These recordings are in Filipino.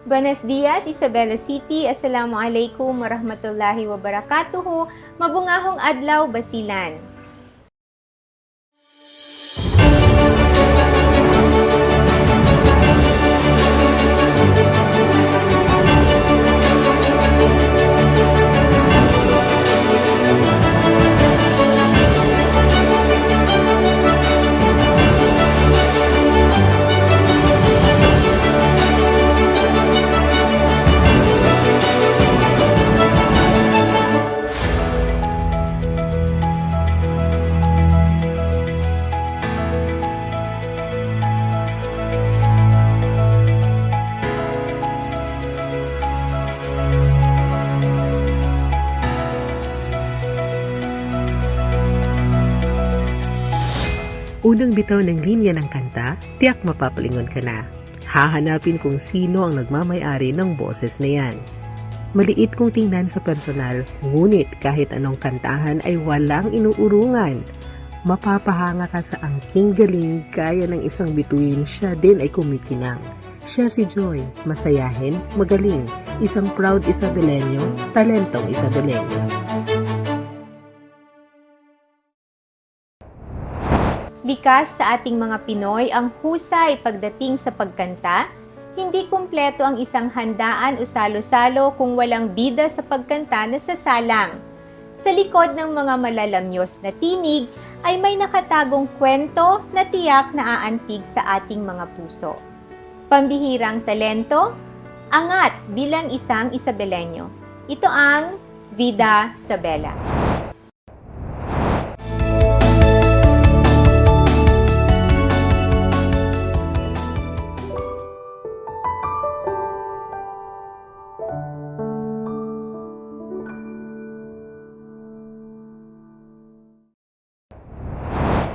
Buenos dias, Isabela City. Assalamualaikum warahmatullahi wabarakatuh. Mabungahong adlaw, Basilan. Unang bitaw ng linya ng kanta, tiyak mapapalingon ka na. Hahanapin kung sino ang nagmamay-ari ng boses na yan. Maliit kong tingnan sa personal, ngunit kahit anong kantahan ay walang inuurungan. Mapapahanga ka sa angking galing kaya ng isang bituin, siya din ay kumikinang. Siya si Joy, masayahin, magaling, isang proud Isabelenyo, talentong Isabelenyo. Likas sa ating mga Pinoy ang husay pagdating sa pagkanta. Hindi kumpleto ang isang handaan o salo-salo kung walang bida sa pagkanta na sasalang. Sa likod ng mga malalamyos na tinig ay may nakatagong kwento na tiyak na aantig sa ating mga puso. Pambihirang talento, angat bilang isang Isabelenyo. Ito ang Vida Sabela.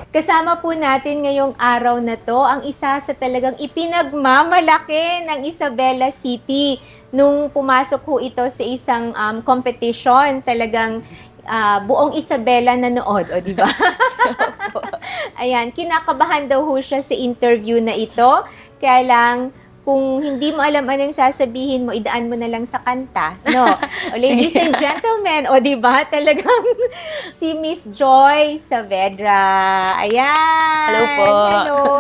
Kasama po natin ngayong araw na to ang isa sa talagang ipinagmamalaki ng Isabela City. Nung pumasok ho ito sa isang competition, talagang buong Isabela nanood, o di ba? Ayan, kinakabahan daw ho siya sa interview na ito. Kaya lang, kung hindi mo alam anong sasabihin mo, idaan mo na lang sa kanta. No? Ladies and gentlemen, o diba, talagang si Miss Joy Saavedra. Ayan. Hello po.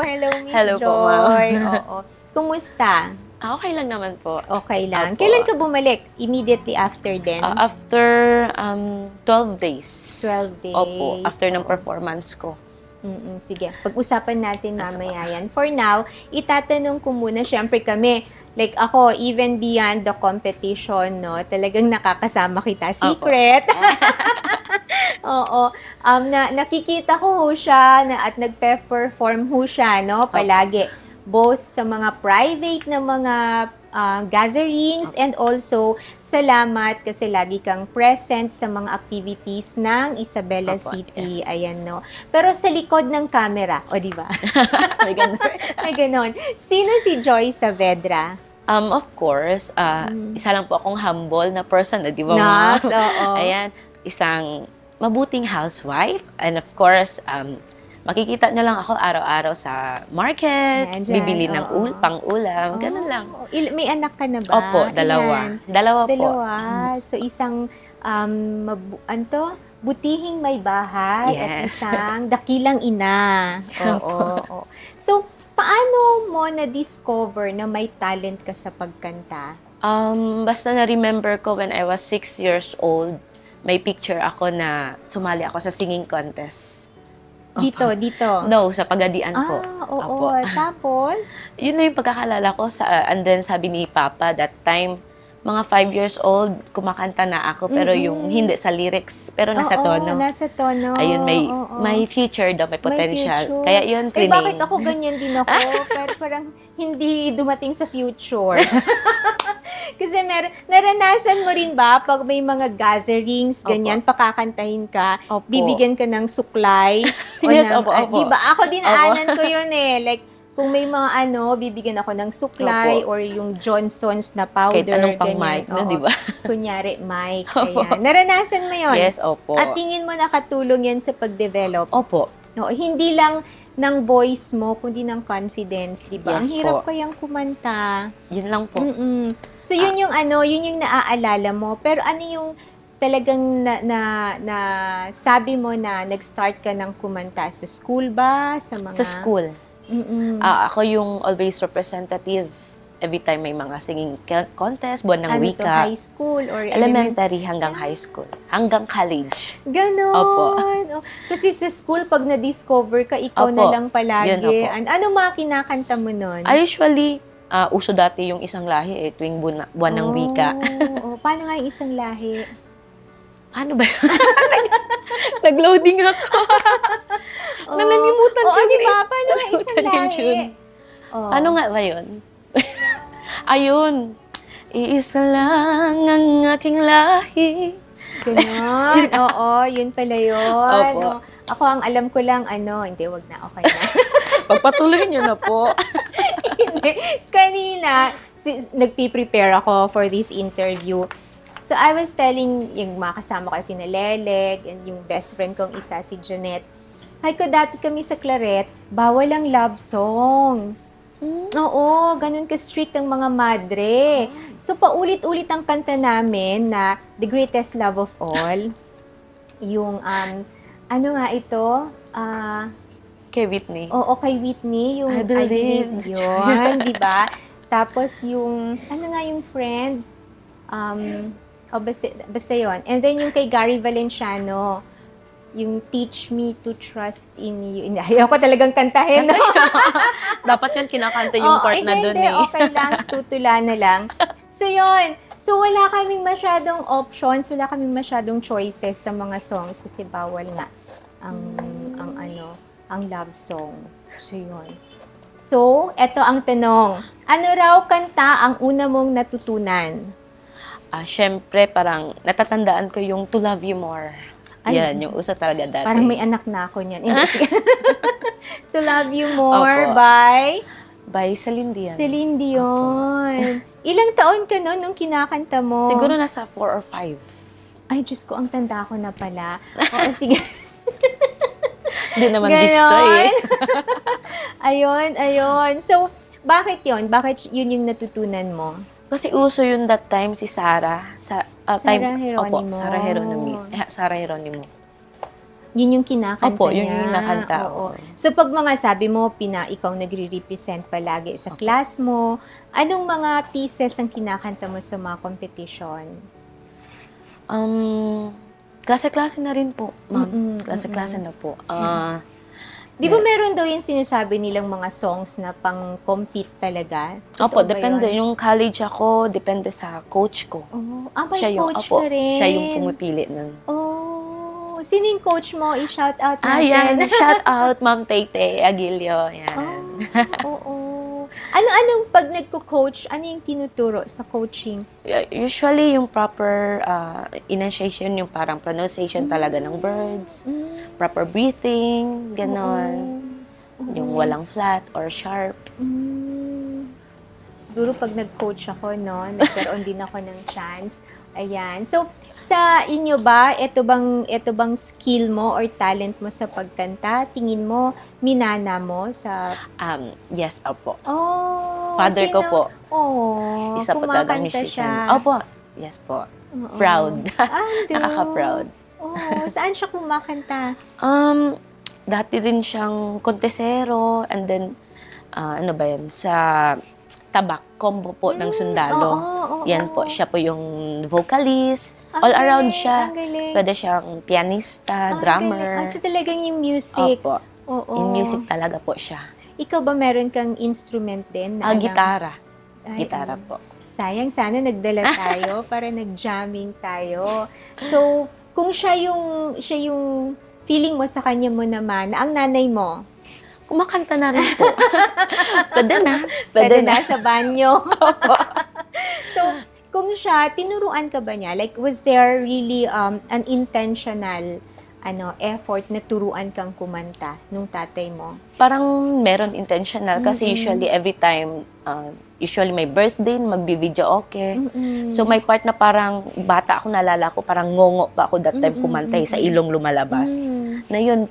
Hello Miss Hello po, Joy. ma'am. Oo. Kumusta? Okay lang naman po. Okay lang. Opo. Kailan ka bumalik? Immediately after din? After 12 days. 12 days. Opo, after ng performance ko. Sige, pag-usapan natin mamaya yan. For now, itatanong ko muna, syempre kami, like ako, even beyond the competition, no, talagang nakakasama kita. Secret. Oo. Nakikita ko ho siya at nagpe-perform ho siya, no, palagi. Both sa mga private na mga gatherings and also salamat kasi lagi kang present sa mga activities ng Isabela City. Yes. Ayan, no. Pero sa likod ng camera, o di ba? May ganun. May ganon. Sino si Joy Saavedra? Of course, isa lang po akong humble na person, di ba, Nax, ma'am? oo. Ayan, isang mabuting housewife. And of course, makikita nyo lang ako araw-araw sa market, Ayan, dyan, bibili ng oo. pang-ulam, ganun lang. May anak ka na ba? Opo, dalawa. Ilan? Dalawa po. Dalawa. So, isang butihing may bahay at Yes. isang dakilang ina. Oo. So, paano mo na-discover na may talent ka sa pagkanta? Basta na-remember ko when I was 6 years old, may picture ako na sumali ako sa singing contest. Dito. No, sa Pagadian po. Oo. Opo. Tapos? Yun na yung pagkakalala ko. And then sabi ni Papa, that time, mga 5 years old, kumakanta na ako. Pero yung hindi sa lyrics, pero nasa tono. Nasa tono. Ayun, Oo. may future daw, may potential. future. Kaya yun, Bakit ako ganyan din ako? Pero parang hindi dumating sa future. Kasi naranasan mo rin ba pag may mga gatherings, ganyan, pakakantahin ka, Opo. bibigyan ka ng suklay? Yes, ng, opo. Diba? Ako din, aanan ko yun eh. Like, kung may mga bibigyan ako ng suklay Opo. or yung Johnson's na powder. Kahit anong pang ganyan. mic, no, Oo. di ba? Kunyari, mic. Ayan. Naranasan mo yun? Yes, opo. At tingin mo nakatulong yan sa pag-develop? Opo. Oo, hindi lang ng voice mo, kundi ng confidence, di ba? Yes Ang hirap po. kayang kumanta. Yun lang po. So, yun yung yun yung naaalala mo. Pero ano yung talagang na sabi mo na nag-start ka ng kumanta? Sa school ba? Sa mga... Sa school. Ako yung always representative every time may mga singing contest, buwan ng Ano to, wika. high school or Elementary hanggang high school. Hanggang college. Ganon. Opo. Oh, kasi sa school, pag na-discover ka, ikaw Opo. na lang palagi. Yun, opo. Ano mga kinakanta mo nun? Usually, uso dati yung isang lahi tuwing buwan ng wika. Paano nga yung isang lahi? Ano ba? Nag-loading ako. Nanalimutan ko. Oo, di ba? Paano nga isang Nalimutan yung lahi? tune. Oh. Ano nga ba yun? Ayun. Iisa lang ang aking lahi. Ganon. Oo, yun pala yun. Opo. Oh, ako ang alam ko lang, hindi, wag na, okay na. Pagpatuloy niyo na po. Hindi. Kanina, nagpi-prepare ako for this interview. So, I was telling yung mga kasama ko si Leleg and yung best friend kong isa, si Jeanette. Hay ko, dati kami sa Claret, bawal ang love songs. Oo, ganun ka-strict ang mga madre. So, paulit-ulit ang kanta namin na The Greatest Love of All. Yung, ano nga ito? Kay Whitney. Oo, kay Whitney. Yung I Believe. yun, di ba? Tapos yung, ano nga yung friend? Basta yun. And then yung kay Gary Valenciano, yung Teach Me to Trust in You. Ayaw ko talagang kantahin, no? Dapat yan kinakanta yung part na dun hindi, okay lang. Tutula na lang. So, yun. So, wala kaming masyadong options, wala kaming masyadong choices sa mga songs kasi bawal nga ang love song. So, yun. So, eto ang tanong. Ano raw kanta ang una mong natutunan? Siyempre, parang natatandaan ko yung To Love You More. Ay, Yan, yung uso talaga dati. Parang may anak na ako niyan. Hindi, sige. To Love You More Opo. by Celine Dion. Celine Dion. Ilang taon ka nun nung kinakanta mo? Siguro nasa 4 or 5. Ay, Diyos ko, ang tanda ko na pala. Oo, sige. Hindi naman Ganon. gusto eh. Ayun. So, bakit yon? Bakit yun yung natutunan mo? Kasi uso yun that time si Sarah. Sarah Geronimo. Opo, Sarah Geronimo. Yun yung kinakanta Opo, niya. yun yung kinakanta. Oo. So, pag mga sabi mo, ikaw nagre-represent palagi sa class mo, anong mga pieces ang kinakanta mo sa mga competition? Klase-klase na rin po, ma'am. Mm-mm, Klase-klase na po. Di ba meron daw yung sinasabi nilang mga songs na pang-compete talaga? Opo, Totoo ba depende. yun? Yung college ako, depende sa coach ko. Oh, may Siya yung, coach opo, ka rin. siya yung pumipili nun. Oh, sino yung coach mo? I-shout out Yan. natin. Shout out, Ma'am Taytay Aguilio. Yan. Oo. Ano-anong pag nagko-coach, ano yung tinuturo sa coaching? Usually, yung proper enunciation, yung parang pronunciation talaga ng words, proper breathing, ganon. Yung walang flat or sharp. Siguro pag nag-coach ako, no, nagkaroon din ako ng chance. Ayan. So, sa inyo ba, ito bang skill mo or talent mo sa pagkanta? Tingin mo, minana mo sa... Yes, opo. Oh, Father ko po. Oh, Isa po talagang kumakanta musician. siya. Opo. Yes po. Oo. Proud. Ando. Nakaka-proud. Oh, saan siya kumakanta? Dati rin siyang kontesero and then, ano ba yan, sa Tabak, combo po ng sundalo. Yan po, siya po yung vocalist. All around siya. Ang galing. Pwede siyang pianista, drummer. So talagang yung music. Opo. Oo. In music talaga po siya. Ikaw ba meron kang instrument din? Na alam? Gitara. Ay, Gitara po. Sayang, sana nagdala tayo para nag-jamming tayo. So, kung siya yung feeling mo sa kanya mo naman, na ang nanay mo, Kumakanta na rin po. Pwede na. pwede na sa banyo. So, kung siya, tinuruan ka ba niya? Like, was there really an intentional effort na turuan kang kumanta nung tatay mo? Parang meron intentional kasi usually every time, usually may birthday, magbi-video okay. So may part na parang bata ako, nalala ko, parang ngongo pa ako that time kumanta sa ilong lumalabas. Na yun,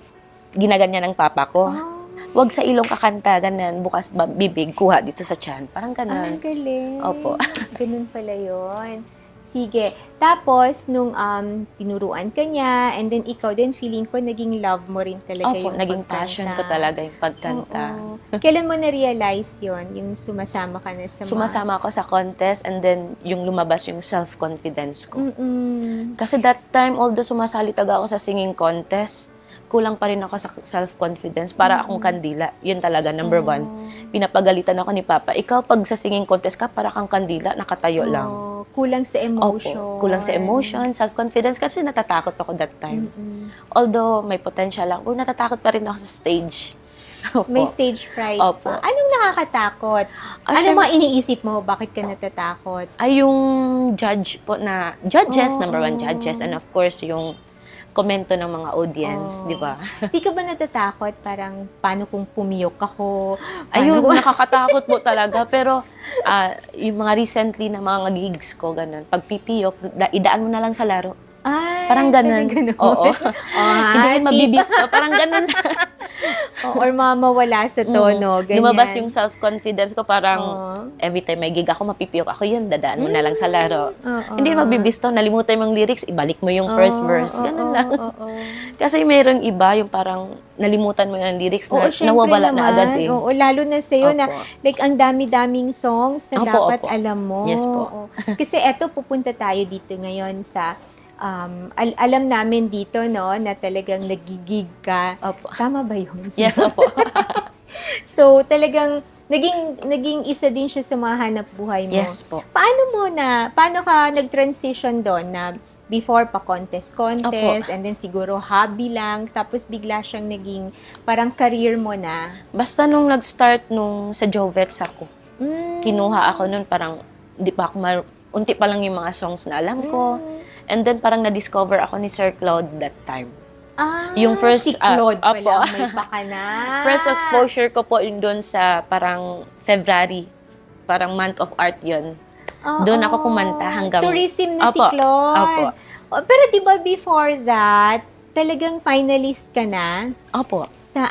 ginaganyan ng papa ko. Ah, Wag sa ilong kakanta, ganyan. Bukas bibig, kuha dito sa tiyan. Parang ang ganun. galing. Opo. Ganun pala yun. Sige. Tapos, nung tinuruan ka niya, and then ikaw din, feeling ko, naging love mo rin talaga Opo, yung naging pagkanta. passion ko talaga yung pagkanta. Oo. Kailan mo na-realize yon yung sumasama ka na sa mga... Sumasama ako sa contest and then yung lumabas yung self-confidence ko. Mm-mm. Kasi that time, although sumasali talaga ako sa singing contest, kulang pa rin ako sa self-confidence para akong kandila. Yun talaga, number one. Pinapagalitan ako ni Papa. Ikaw, pag sa singing contest ka, para kang kandila, nakatayo lang. Oo. Kulang sa emotion. Opo, kulang sa emotion, self-confidence, kasi natatakot ako that time. Mm-mm. Although may potential ako, natatakot pa rin ako sa stage. Opo. May stage fright Opo. pa. Anong nakakatakot? Ah, Ano mga iniisip mo? Bakit ka natatakot? Ay, yung judge po na, judges, Oo. number one judges, and of course, yung komento ng mga audience, Oo. di ba? Di ka ba natatakot? Parang, paano kung pumiyok ako? Ayun, Paano- nakakatakot po talaga. Pero, yung mga recently na mga gigs ko, ganun, pag pipiyok, idaan mo na lang sa laro. Ay, Parang ganun. Oo. Hindi Ay, rin mabibisto. Parang ganun. or mamawala sa tono. Ganyan. Lumabas yung self-confidence ko, parang Oo. every time may gig ako, mapipiyok ako yun, dadaan mo na lang sa laro. Oo. Hindi rin mabibisto, nalimutan mo yung lyrics, ibalik mo yung first verse. Ganun lang. Oo. Kasi mayroong iba, yung parang nalimutan mo yung lyrics Oo, na syempre nawawala na naman. agad eh. Oo, lalo na sa'yo na Opo. like ang dami-daming songs na Opo, dapat opo. alam mo. Yes po. Oo. Kasi eto, pupunta tayo dito ngayon sa alam namin dito, no, na talagang nagigig ka. Opo. Tama ba yun? Yes, opo. So, talagang naging isa din siya sa mga hanap buhay mo. Yes po. Paano ka nag-transition doon na before pa contest, and then siguro hobby lang, tapos bigla siyang naging parang career mo na. Basta nung nag-start nung sa Jovets ako, Mm. kinuha ako nun parang, hindi pa ako unti pa lang yung mga songs na alam ko. And then parang na-discover ako ni Sir Claude that time. Yung first, si Claude opo. pala, may baka na. First exposure ko po yun doon sa parang February. Parang month of art yun. Doon ako kumanta hanggang... Tourism na si Opo, Claude. opo. Pero di ba before that, talagang finalist ka na Opo. sa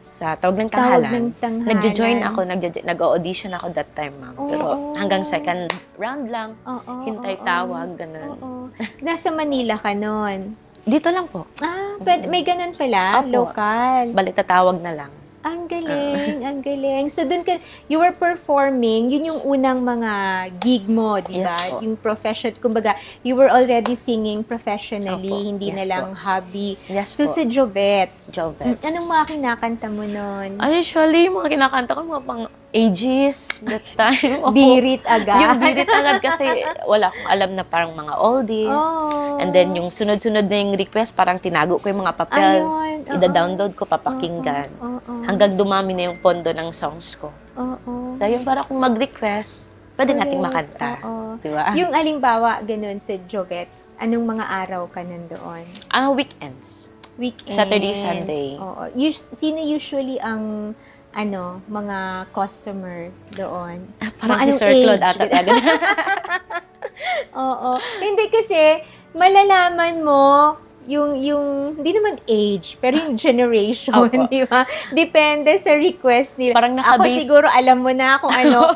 Sa Tawag ng Tawag Tanghalan. ng Tanghalan. Nag-join ako, nag-audition ako that time, ma'am. Pero Oo. hanggang second round lang. Oo, Hintay oo, tawag, ganun. Oo. Nasa Manila ka nun. Dito lang po. May ganun pala, Opo. local. Balik tatawag na lang. Ang galing, ang galing. So, dun ka, you were performing, yun yung unang mga gig mo, di ba? Yes po. Yung profession, kumbaga, you were already singing professionally, Opo. hindi Yes na lang hobby. Yes So, po. sa Jovets, Jovets. anong mga kinakanta mo nun? Usually, yung mga kinakanta ko, mga pang ages that time. Opo. Birit agad. Yung birit agad kasi wala akong alam na parang mga oldies. Oh. And then yung sunod-sunod na yung request, parang tinago ko yung mga papel. Ayun, oo. Ida-download ko, papakinggan. Oo. Hanggang dumami na yung pondo ng songs ko. Oo. So yun, para kung mag-request, pwede nating Correct. makanta. Oo. Diba? Yung alimbawa, ganun sa Jovets, anong mga araw ka nandoon? Weekends. Weekends. Saturday, Sunday. Oo. Sino usually ang mga customer doon? Parang Mga si anong Sir Claude age? ata talaga. Oo. Hindi kasi, malalaman mo yung hindi naman age, pero yung generation, Opo. di ba? Depende sa request nila. Parang Ako nakabase. siguro alam mo na kung ano.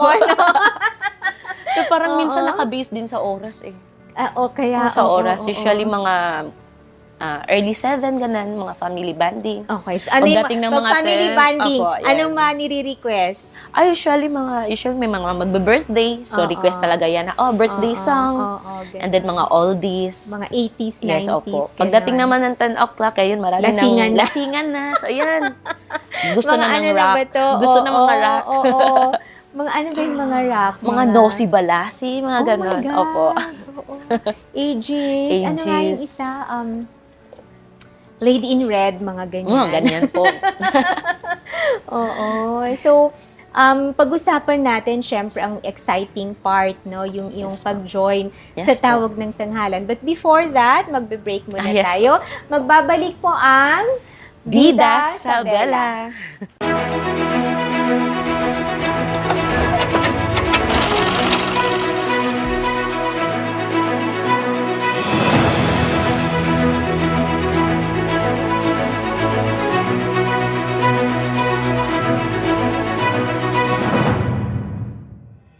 Pero parang Oo. minsan nakabase din sa oras eh. Kaya, Sa oo, oras. oo, Usually oo. mga early 7, ganun, mga family banding. Okay. So, ano yung Pagdating ng mga family 10, banding? opo, yan. Anong mga nire-request? Usually may mga magbe-birthday. So, Oo. request talaga yan na, birthday Oo, song. oo, ganun. And then, mga oldies. Mga 80s, 90s. Yes, opo. ganun. Pagdating naman ng 10 o'clock, ayun, marami Lasingan na. lasingan na. So, ayan. Gusto Mga na ng ano rock. ba to? Gusto na mga rock. Oo. Mga ano ba yung mga rock? Mga nosy balasi, mga Oh ganun. my God. Opo. Oo. Ages. Ano nga yung Ages. isa? Lady in Red, mga ganyan. Ganyan po. Oo. So, pag-usapan natin, syempre, ang exciting part, no? Yung Yes, pag-join Yes, sa po. Tawag ng Tanghalan. But before that, magbe-break muna Yes, tayo. Magbabalik po ang Vida sa Bella.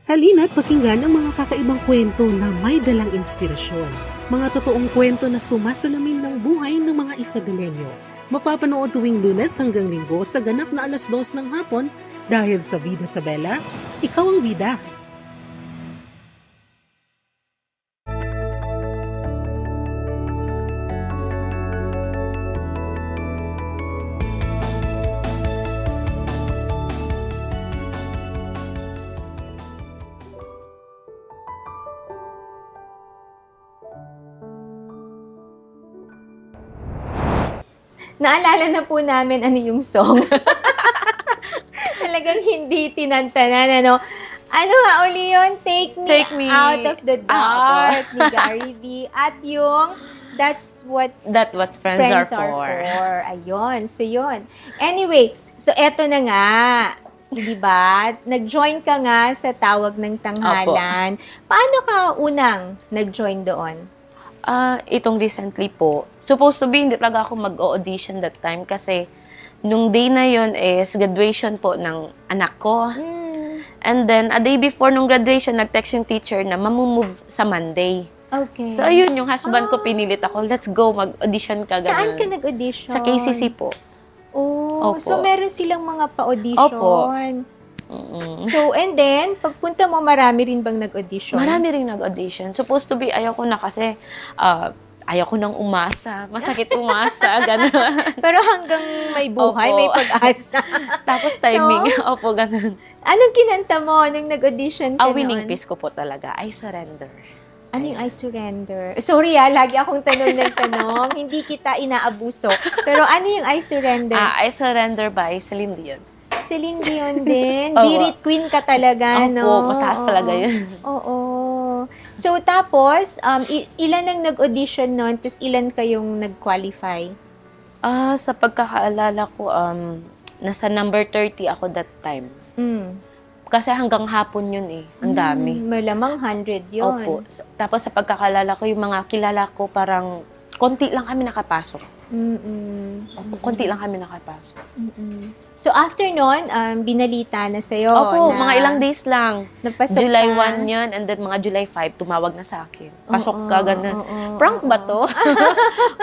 Halina't pakinggan ang mga kakaibang kwento na may dalang inspirasyon. Mga totoong kwento na sumasalamin ng buhay ng mga Isabelenyo. Mapapanood tuwing Lunes hanggang Linggo sa ganap na 2:00 ng hapon dahil sa Vida Isabela, ikaw ang bida. Naalala na po namin ano yung song. Talagang hindi tinantanan, ano. Ano nga uli yun? Take me out of the dark ni Gary V. At yung That's What Friends are for. Ayun. So, yun. Anyway, so eto na nga. Di ba? Nag-join ka nga sa Tawag ng Tanghalan. Paano ka unang nag-join doon? Itong recently po, supposed to be hindi talaga ako mag-audition that time kasi nung day na yon is graduation po ng anak ko. And then, a day before nung graduation, nag-text yung teacher na mamumove sa Monday. Okay. So, ayun, yung husband ko, pinilit ako, let's go, mag-audition ka. Saan ganun. ka nag-audition? Sa KCC po. Oh, Opo. so meron silang mga pa-audition. Opo. So, and then, pagpunta mo, marami rin bang nag-audition? Marami ring nag-audition. Supposed to be, ayaw ko na kasi, ayaw ko nang umasa. Masakit umasa, gano'n. Pero hanggang may buhay, Opo. may pag-asa. Tapos timing, opo, gano'n. Anong kinanta mo nung nag-audition ka Winning noon? piece ko po talaga, I Surrender. Ano yung I Surrender? Sorry lagi akong tanong ng tanong. Hindi kita inaabuso. Pero ano yung I Surrender? I Surrender by Celine Dion. Celine Dion din. Opo. Birit queen ka talaga, no? Opo, mataas talaga yun. Oo. So, tapos, ilan ang nag-audition nun? Tapos, ilan kayong nag-qualify? Sa pagkakaalala ko, nasa number 30 ako that time. Kasi hanggang hapon yun eh. Ang dami. Malamang 100 yun. Opo. Tapos sa pagkakaalala ko, yung mga kilala ko, parang konti lang kami nakapasok. Konti lang kami nakapasok. So, after nun, binalita na sa'yo Opo, na mga ilang days lang. napasok July ka. 1 yun, and then mga July 5, tumawag na sa akin. Pasok ka, ganun. Prank oo. ba to?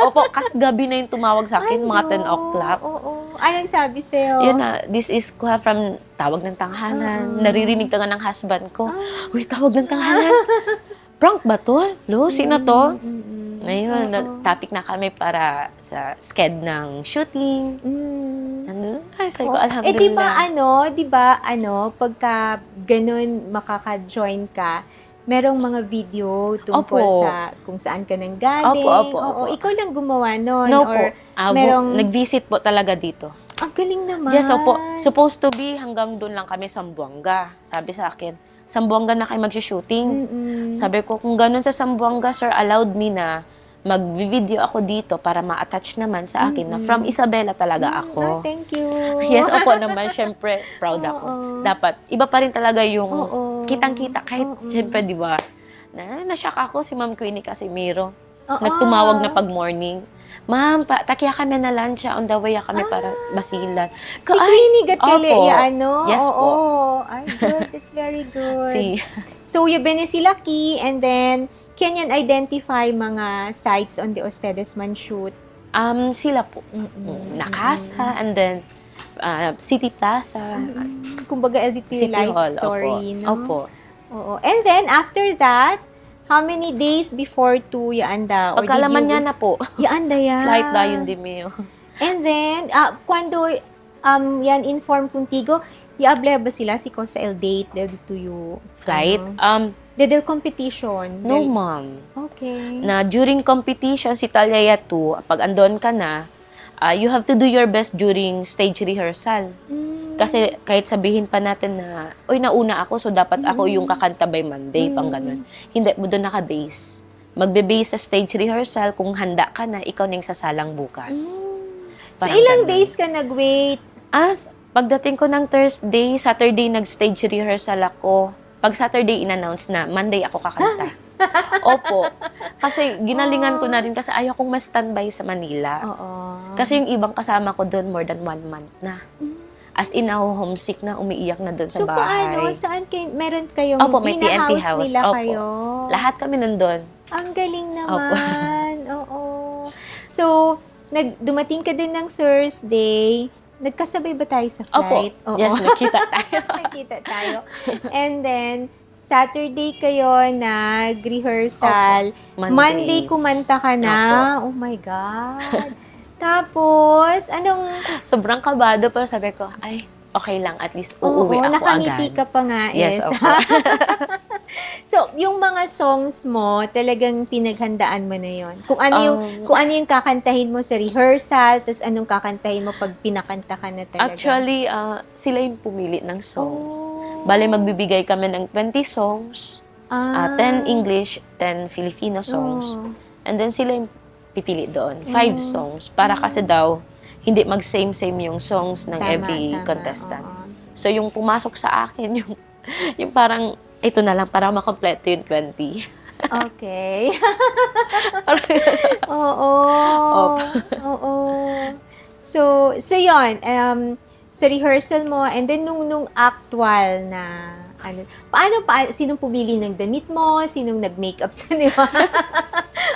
Opo, kasi gabi na yung tumawag sa akin, mga 10 o'clock. Oo. Anong sabi sa'yo? Yun na, this is kuha from Tawag ng Tanghalan. Naririnig ka nga ng husband ko. Uy, Tawag ng Tanghalan. Prank ba to? Lo, sino to? Ngayon, topic na kami para sa sked ng shooting. Ano? Ay, sabi ko, alhamdulillah. Di ba, pagka ganun makaka-join ka, merong mga video tungkol Opo. sa kung saan ka nang galing. Opo. Oo, ikaw lang gumawa nun. No or po. merong, Nag-visit po talaga dito. ang galing naman. Yes, opo. Supposed to be hanggang doon lang kami sa Sambuanga. Sabi sa akin, Sambuanga na kayo mag-shooting. Sabi ko, kung ganun sa Sambuanga, sir, allowed me na mag-video ako dito para ma-attach naman sa akin na from Isabela talaga ako. Thank you. Yes, opo naman. Syempre, proud ako. Dapat, iba pa rin talaga yung Oo. kitang-kita. Kahit, syempre, di ba, na-shock ako si Ma'am Queenie Casimiro. Oo. Nagtumawag na pag-morning. Ma'am, takiya kami na lunch, on the way kami para basilan. Si Queenie Gatili, opo. Oo. Yes po. Ay, good. It's very good. Si, So, you've been si Lucky, and then, can you identify mga sites on the Ustedes Man shoot? sila po. Nakasa, and then, City Plaza, Kumbaga, edit yung City life Hall. story, no? Opo. Oo. And then, after that, how many days before to Yaanda? Or Pagkalaman niya na po. Yaanda yan. Flight dayon di Mio. And then, quando yan inform contigo, iable ba sila si Cosa El date to you? Flight? Dedel competition? No, ma'am. Okay. Na during competition, si Talyaya 2, pag andon ka na, you have to do your best during stage rehearsal. Kasi kahit sabihin pa natin na, oy, nauna ako, so dapat ako yung kakanta by Monday, pang ganun. Hindi, mo doon naka-base. Magbe-base sa stage rehearsal, kung handa ka na, ikaw na yung sasalang bukas. So, Parang ilang ganun. days ka nag-wait? Pagdating ko ng Thursday, Saturday nag-stage rehearsal ako. Pag Saturday, in-announce na, Monday ako kakanta. Opo. Kasi ginalingan ko na rin kasi ayaw kong ma-standby sa Manila. Oo. Kasi yung ibang kasama ko doon, more than 1 month na. As in, homesick na, umiiyak na doon sa So, bahay. paano? Saan kayo, meron kayong Opo, may TNT pina-house house. nila Opo. kayo? Lahat kami nandun. Ang galing naman. Oo. So, dumating ka din ng Thursday. Nagkasabay ba tayo sa flight? Opo. Yes, nakita tayo. Nakita tayo. And then, Saturday kayo nag-rehearsal. Monday kumanta ka na. Oh my God. Tapos, Sobrang kabado, pero sabi ko, ay, okay lang, at least uuwi ako nakangiti agad. ka pa nga. Yes, Yes. opo. So, yung mga songs mo, talagang pinaghandaan mo na yon. Kung ano yung kakantahin mo sa rehearsal, tapos anong kakantahin mo pag pinakanta ka na talaga. Actually, sila yung pumili ng songs. Oh. Bale, magbibigay kami ng 20 songs, 10 English, 10 Filipino songs. Oh. And then sila yung pipili doon. 5 songs. Para kasi daw, hindi mag-same-same yung songs ng every contestant. Oo. So, yung pumasok sa akin, yung parang, ito na lang, para makompleto yung 20. Okay. Oo. Oo. So yun, sa rehearsal mo, and then nung actual na, sinong pumili ng damit mo? Sinong nag-makeup sa diba?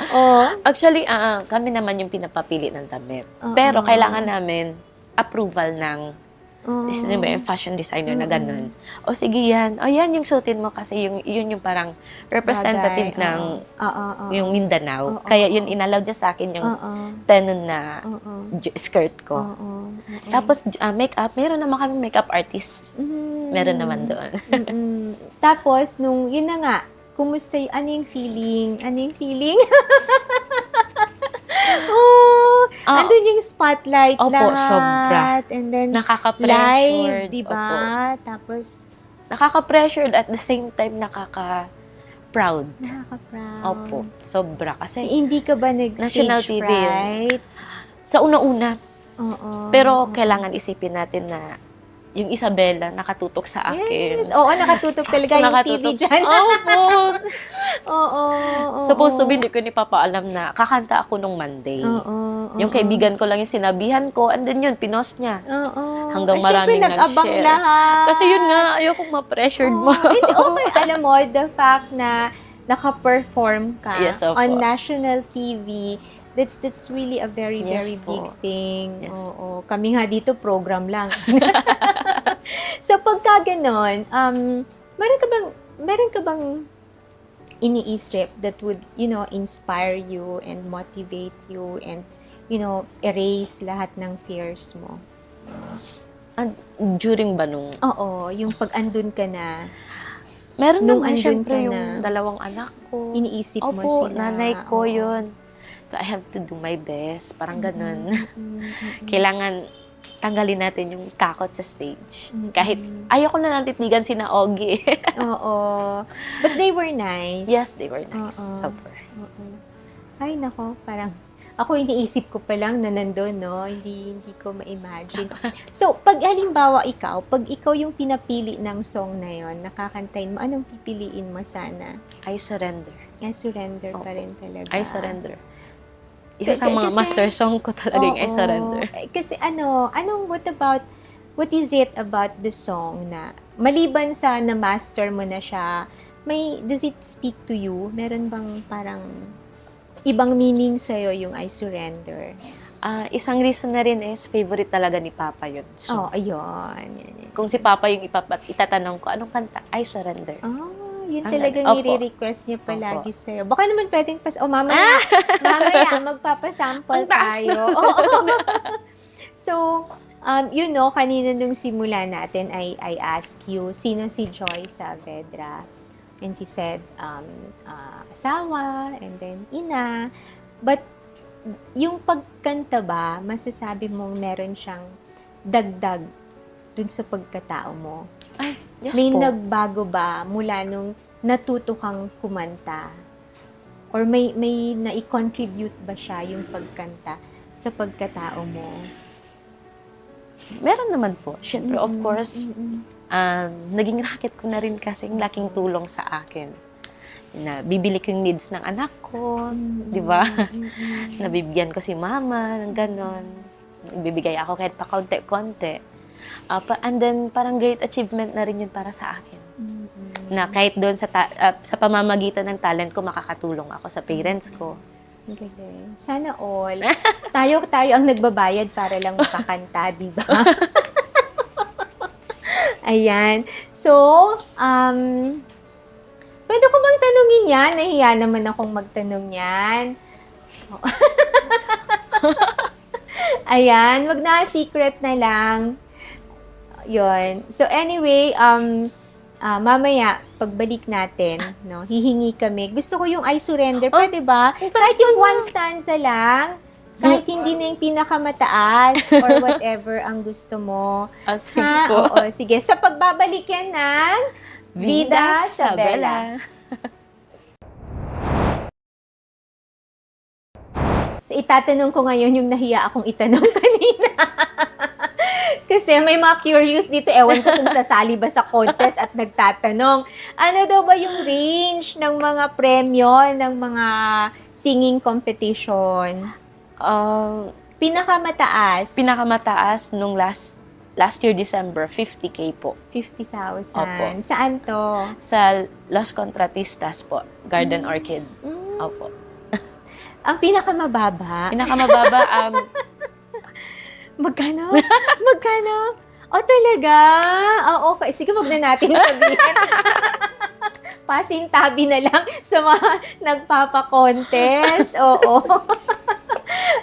Oh. Actually, kami naman yung pinapapili ng damit. Pero kailangan namin approval ng yung fashion designer na ganun. O sige yan. O yan yung suotin mo kasi yun yung parang representative ng yung Mindanao. Kaya yun inalaw niya sa akin yung tenon na skirt ko. Tapos makeup, meron naman kami makeup artist. Meron naman doon. Tapos yun na nga, kumusta ano yung feeling? Ano yung feeling? Andun yung spotlight Opo, lahat. sobra. And then, Nakaka-pressured. live, di ba? Opo. Tapos, Nakaka-pressured at the same time nakaka-proud. nakaka-proud. Opo, sobra. Kasi Hindi ka ba National nag-stage TV fright? sa una-una, Oo. pero kailangan isipin natin na yung Isabela nakatutok sa akin. Yes. Oo, nakatutok talaga yung TV dyan. Opo. Oo. Supposed to be, hindi ko ni Papa alam na kakanta ako nung Monday. Oo. Yung kaibigan ko lang yung sinabihan ko, and then yun, pinost niya. Oo. Hanggang Ay, maraming syempre, nag-abang nag-share. lahat. Kasi yun nga, ayokong ma-pressured mo. Hindi, okay. Alam mo, the fact na naka-perform ka Yes, opo. on national TV, that's really a very, Yes very po. big thing. Yes. Oo. Kami nga dito, program lang. So, pagka ganon, meron ka bang iniisip that would, inspire you and motivate you and, erase lahat ng fears mo? During ba nung... Oo, yung pag andun ka na, Meron Nung naman andun syempre ka yung na, dalawang anak ko. iniisip mo Opo, sila. nanay ko Oo. yun. I have to do my best. Parang ganun. Mm-mm. Kailangan tanggalin natin yung takot sa stage. Mm-mm. Kahit ayoko na lang titigan sina Ogie. Oo. But they were nice. Yes, they were nice. Oo. Super. Oo. Ay, nako, parang ako iniisip ko pa lang na nandun, no? Hindi ko ma-imagine. So, pag halimbawa pag ikaw yung pinapili ng song na yon, nakakantayin mo, anong pipiliin mo sana? I surrender. Surrender pa Opo. rin talaga. I surrender. Isa sa Kasi- mga master song ko talaga yung I Oo. surrender. Kasi what is it about the song na, maliban sa na-master mo na siya, does it speak to you? Meron bang parang ibang meaning sa'yo yung I surrender? Isang reason na rin is favorite talaga ni Papa yun. So, Ayun. Yan. kung si Papa yung itatanong ko, anong kanta? I surrender. Yun Ang talagang Opo. nire-request niya palagi sa'yo. Baka naman pwedeng mamaya magpapasample Ang taas tayo. Oo. So, kanina nung simula natin, I ask you, sino si Joy Saavedra? And she said, asawa, and then ina. But, yung pagkanta ba, masasabi mong meron siyang dagdag dun sa pagkatao mo? Ay, yes May po. nagbago ba mula nung natuto kang kumanta? Or may nai-contribute ba siya yung pagkanta sa pagkatao mo? Meron naman po. Siyempre, of course, Mm-mm. naging racket ko na rin kasi yung laking tulong sa akin. Na bibili ko yung needs ng anak ko, di ba? Mm-mm. Nabibigyan ko si mama ng ganon. Bibigay ako kahit pa konti-konti. And then, parang great achievement na rin yun para sa akin. Na kahit doon sa pamamagitan ng talent ko, makakatulong ako sa parents ko. Ang galing. Sana all. Tayo ang nagbabayad para lang makakanta, di ba? Ayan. So, pwede ko bang tanungin yan? Nahiya naman akong magtanong yan. Ayan, wag na, secret na lang. Yun. So anyway, mamaya, pagbalik natin, no, hihingi kami. Gusto ko yung I Surrender, pwede ba? Kahit yung one stanza lang, kahit hindi na yung pinakamataas or whatever ang gusto mo. Sige Ha? po. Oo, sige. Sa pagbabalik yan ng Vida Sabela. So, itatanong ko ngayon yung nahiya akong itanong kanina. Kasi may mga curious dito, ewan ko kung sasali ba sa contest at nagtatanong, ano daw ba yung range ng mga premyo ng mga singing competition? Pinakamataas? Pinakamataas nung last year December, 50K po. 50,000. Opo. Saan to? Sa Los Contratistas po, Garden Orchid. Opo. Ang pinakamababa? Pinakamababa, Magkano? Magkano? O talaga? Oh, okay. Sige, wag na natin sabihin. Pasintabi na lang sa mga nagpapa-contest. Oo.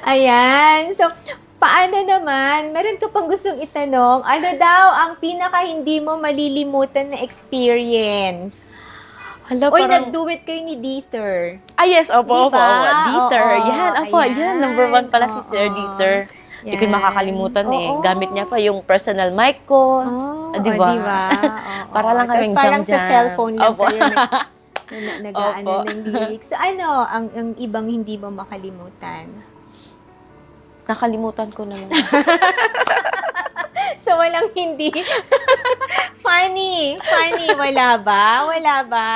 Ayan. So, paano naman? Meron ka pang gustong itanong? Ano daw ang pinaka hindi mo malilimutan na experience? Hala, Oy, parang... nag-duet kayo ni Dieter. yes, opo, Diba? Dieter. Oo, Yan, opo, ayan. yan. Number 1 pala si Sir Oo. Dieter. Hindi ko Yan. makakalimutan eh. Oo. Gamit niya pa yung personal mic ko. Diba? Diba? Para lang kaming Tapos parang sa jam-jam. cellphone lang Opo. kayo nag-aano Opo. ng lyrics. So ano, ang ibang hindi mo makalimutan? Nakalimutan ko naman. So walang hindi. Funny, wala ba? Wala ba?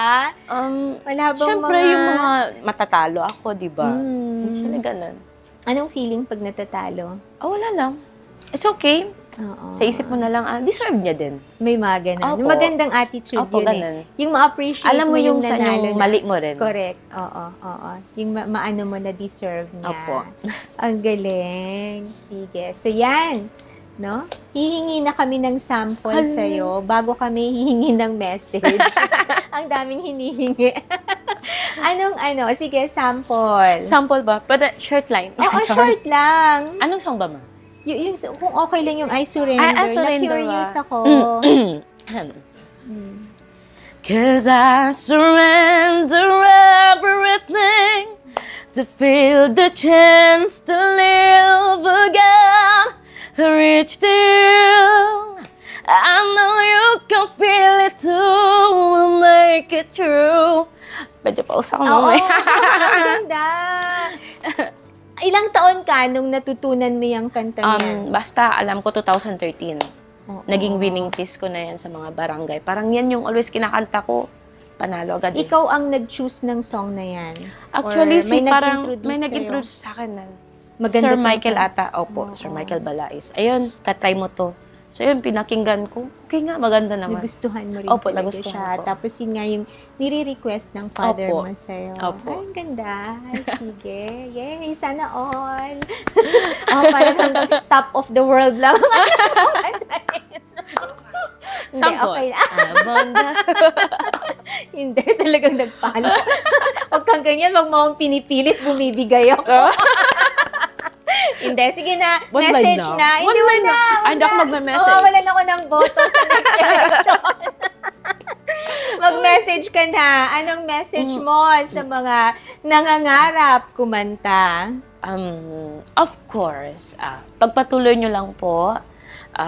Wala bang Siyempre, mga... yung mga matatalo ako, di ba? Hmm. Siyempre, ganun. Anong feeling pag natatalo? Wala lang. It's okay. Oo. Sa isip mo na lang, deserve niya din. May mga ganun. Opo. Magandang attitude Opo, yun ganun. Yung ma-appreciate Alam mo yung sa nanalo yung na. mali mo rin. Correct. Oo. Yung maano mo na deserve niya. Opo. Ang galing. Sige. So, yan. No? Hihingi na kami ng sample Hala. sa'yo bago kami hihingi ng message. Ang daming hinihingi. Sige, sample. Sample ba? Pwede, short line. Oo, short lang. Anong song ba, ma? Kung okay lang yung I Surrender. I Surrender Na-curious ba? ako. Cause I surrender everything to feel the chance to live again. Reach to you. I know you can feel it too. We'll make it true. Medyo pausa ko Oo, mo eh. ang ganda. Ilang taon ka nung natutunan mo yung kanta yan? Basta alam ko 2013. Oo. Naging winning piece ko na yan sa mga barangay. Parang yan yung always kinakanta ko. Panalo agad. Ikaw ang nag-choose ng song na yan? Actually, Or may may sa'yo? nag-introduce sa akin na Maganda Sir tong Michael kanta. ata. Opo, Oo. Sir Michael Balais. Ayun, katry mo to. So yun, pinakinggan ko. Okay nga, maganda naman. Nagustuhan mo rin Opo, talaga nagustuhan siya. ko. Tapos yun nga yung nire-request ng father Opo. mo sa'yo. Opo. Ay, ang ganda. Ay, sige. Yay, sana all. Parang hanggang top of the world lang. Hindi, Sample. okay na. Abanda. Hindi, talagang nagpalo. Huwag kang ganyan, wag mo akong pinipilit, bumibigay ako. Hindi, sige na, One line message lang. na. One Hindi, line wala. lang. Ay, hindi ako magme-message. Mawawalan ako ng boto sa next election. Mag-message ka na. Anong message mo sa mga nangangarap kumanta? Of course, pagpatuloy nyo lang po.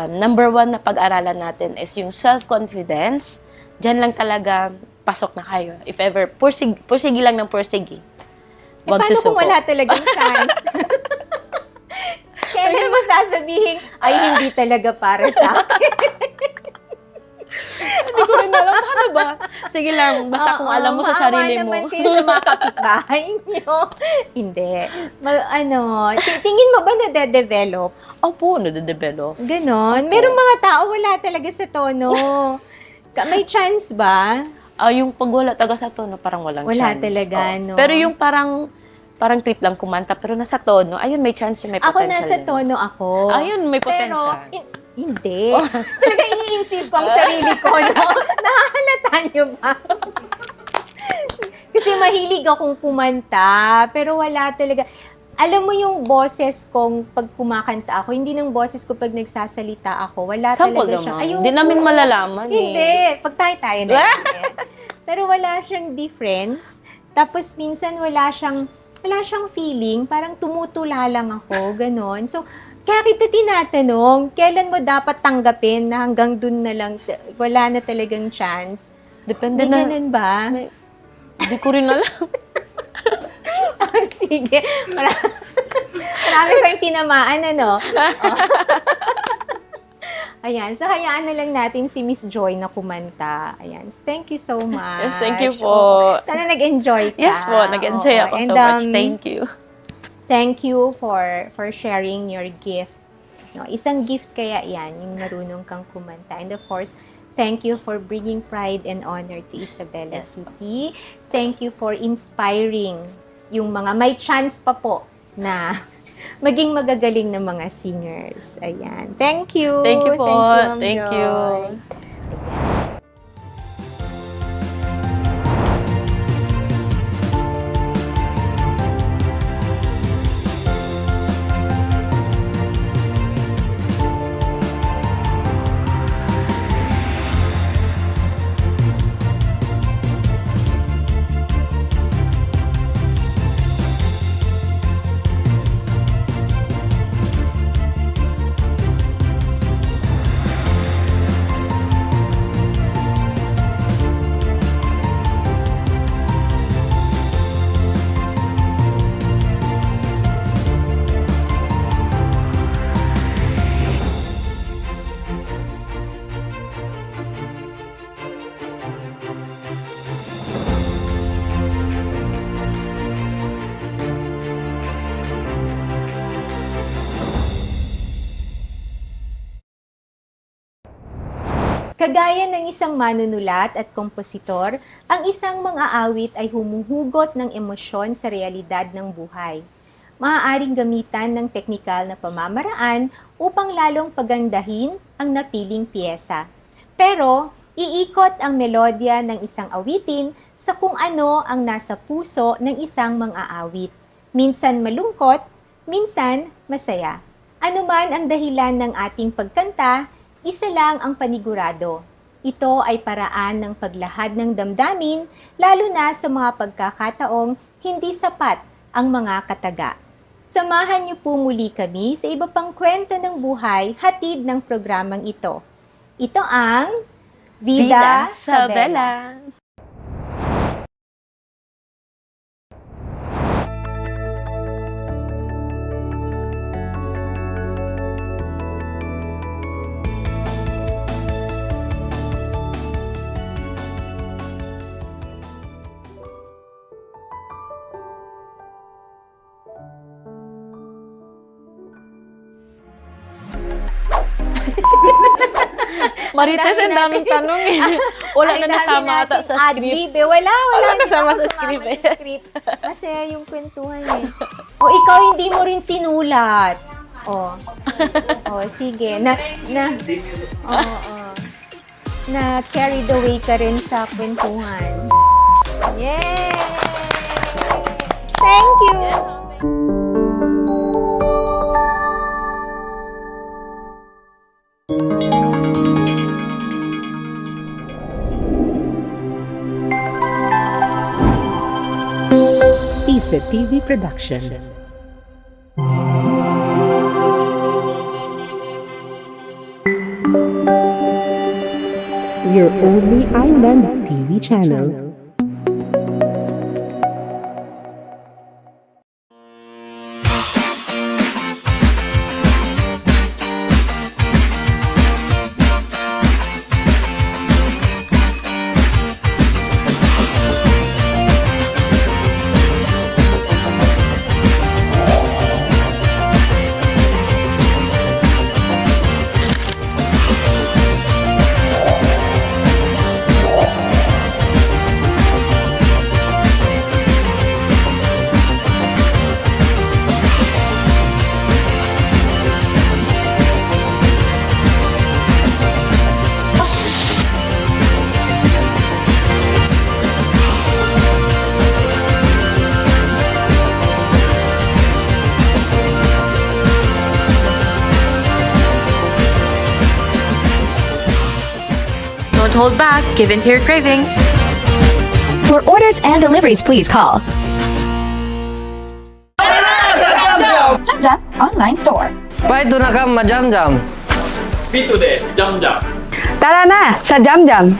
Number 1 na pag-aralan natin is yung self-confidence. Diyan lang talaga pasok na kayo. If ever, pursigi lang ng pursigi. Huwag Paano susuko. kung wala talagang chance? Kailan mo sasabihin, ay, hindi talaga para sa akin. Hindi ko rin alam. Paano ba? Sige lang, basta kung alam mo sa sarili mo. Maawa naman kayo sa mga kapitbahay niyo. Hindi. Tingin mo ba nade-develop? Opo, nade-develop. Ganon. Merong mga tao wala talaga sa tono. May chance ba? Yung pag wala taga sa tono, parang walang Wala chance. talaga, no? Pero yung parang trip lang kumanta, pero nasa tono, ayun, may chance yung may Ako potential. nasa din. tono ako. Ayun, may Pero, potential. hindi. Talaga ini-insist ko ang sarili ko, no? Nakahalata niyo ba? Kasi mahilig akong kumanta, pero wala talaga. Alam mo yung boses kong pag kumakanta ako, hindi ng boses ko pag nagsasalita ako. Wala Sample talaga siya. naman. Ayoko. Hindi namin malalaman Hindi. Pag tayo na. Pero wala siyang difference. Tapos minsan wala siyang feeling. Parang tumutula lang ako. Ganon. So, kaya kita tinatanong, kailan mo dapat tanggapin na hanggang dun na lang, wala na talagang chance? Depende May na. ganun ba? Hindi ko rin alam. Sige. Marami ko yung tinamaan, ano? Ayan. So, hayaan na lang natin si Miss Joy na kumanta. Ayan. Thank you so much. Yes, thank you po. Sana nag-enjoy ka. Yes po, nag-enjoy Oo. ako And, so much. Thank you. Thank you for sharing your gift. No, isang gift kaya yan, yung marunong kang kumanta. And of course, thank you for bringing pride and honor to Isabela Yes, City. Thank you for inspiring yung mga may chance pa po na maging magagaling na mga singers. Ayan. Thank you. Thank you po. Ma'am Thank you. Joy. Kagaya ng isang manunulat at kompositor, ang isang mang-aawit ay humuhugot ng emosyon sa realidad ng buhay. Maaaring gamitan ng teknikal na pamamaraan upang lalong pagandahin ang napiling piyesa. Pero, iikot ang melodya ng isang awitin sa kung ano ang nasa puso ng isang mang-aawit. Minsan malungkot, minsan masaya. Ano man ang dahilan ng ating pagkanta, isa lang ang panigurado. Ito ay paraan ng paglahad ng damdamin, lalo na sa mga pagkakataong hindi sapat ang mga kataga. Samahan niyo po muli kami sa iba pang kwento ng buhay hatid ng programang ito. Ito ang Vida sa Bella. Marites, ang daming tanong eh. Wala na nasama ata sa script. Wala Wala nasama hindi sa ako script sumama eh. sa script. Kasi yung kwentuhan eh. O ikaw hindi mo rin sinulat. O. O sige. Na carried away ka rin sa kwentuhan. Yay! Thank you! Isa TV Production. Your only island TV channel. Don't hold back. Give in to your cravings. For orders and deliveries, please call Jam Jam Online Store. Pwede na ka majam-jam. Pito des, jam-jam. Tara na sa Jam Jam.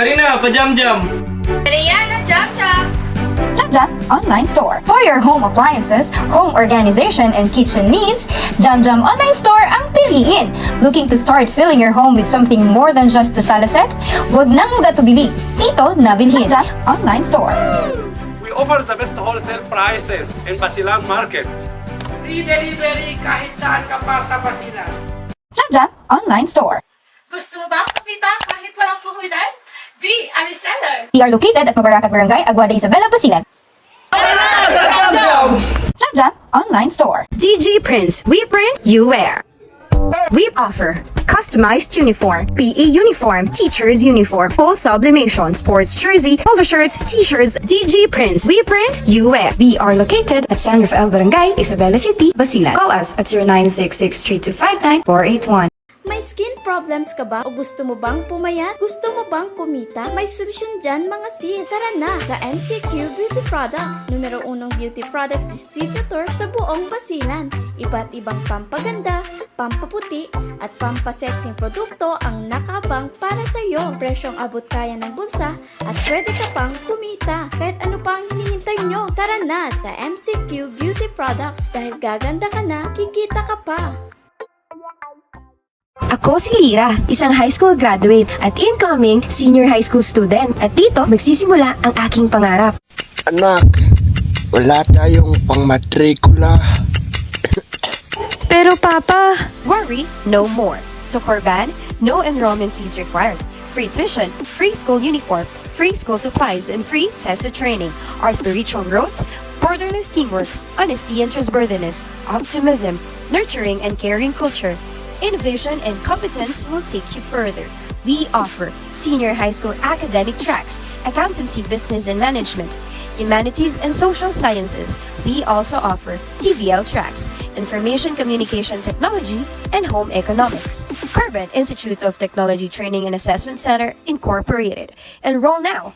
Karina, pa-jam-jam. Jam Jam Online Store. For your home appliances, home organization, and kitchen needs, Jam Jam Online Store ang piliin. Looking to start filling your home with something more than just a sala set? Huwag nang magatubili. Dito na bilhin. Jam Jam Online Store. We offer the best wholesale prices in Basilan Market. Free delivery kahit saan ka pa sa Basilan. Jam Jam Online Store. Gusto mo ba kumita kahit walang puhunan? Be a reseller! We are located at Mabaracat Barangay, Aguada, Isabela, Basilan. Jam Jam Online Store. DG Prints. We print, you wear. We offer customized uniform, PE uniform, teacher's uniform, full sublimation, sports jersey, polo shirts, t-shirts, DG Prints. We print, you wear. We are located at San Rafael Barangay, Isabela City, Basilan. Call us at 0966-3259-481. May skin problems ka ba o gusto mo bang pumayat? Gusto mo bang kumita? May solusyon dyan mga sis. Tara na sa MCQ Beauty Products, numero 1 beauty products distributor sa buong Basilan. Iba't ibang pampaganda, pampaputi, at pampasexing produkto ang nakabang para sa iyo. Presyong abot kaya ng bulsa at pwede ka pang kumita. Kahit ano pa ang hinihintay nyo, tara na sa MCQ Beauty Products dahil gaganda ka na, kikita ka pa. Ako si Lira, isang high school graduate at incoming senior high school student. At dito magsisimula ang aking pangarap. Anak, wala tayong pangmatrikula. Pero Papa... Worry no more. Sa Corban, no enrollment fees required. Free tuition, free school uniform, free school supplies, and free tested training. Our spiritual growth, borderless teamwork, honesty and trustworthiness, optimism, nurturing and caring culture, innovation and competence will take you further. We offer senior high school academic tracks, accountancy, business and management, humanities and social sciences. We also offer TVL tracks, information communication technology, and home economics. Corban Institute of Technology Training and Assessment Center Incorporated. Enroll now.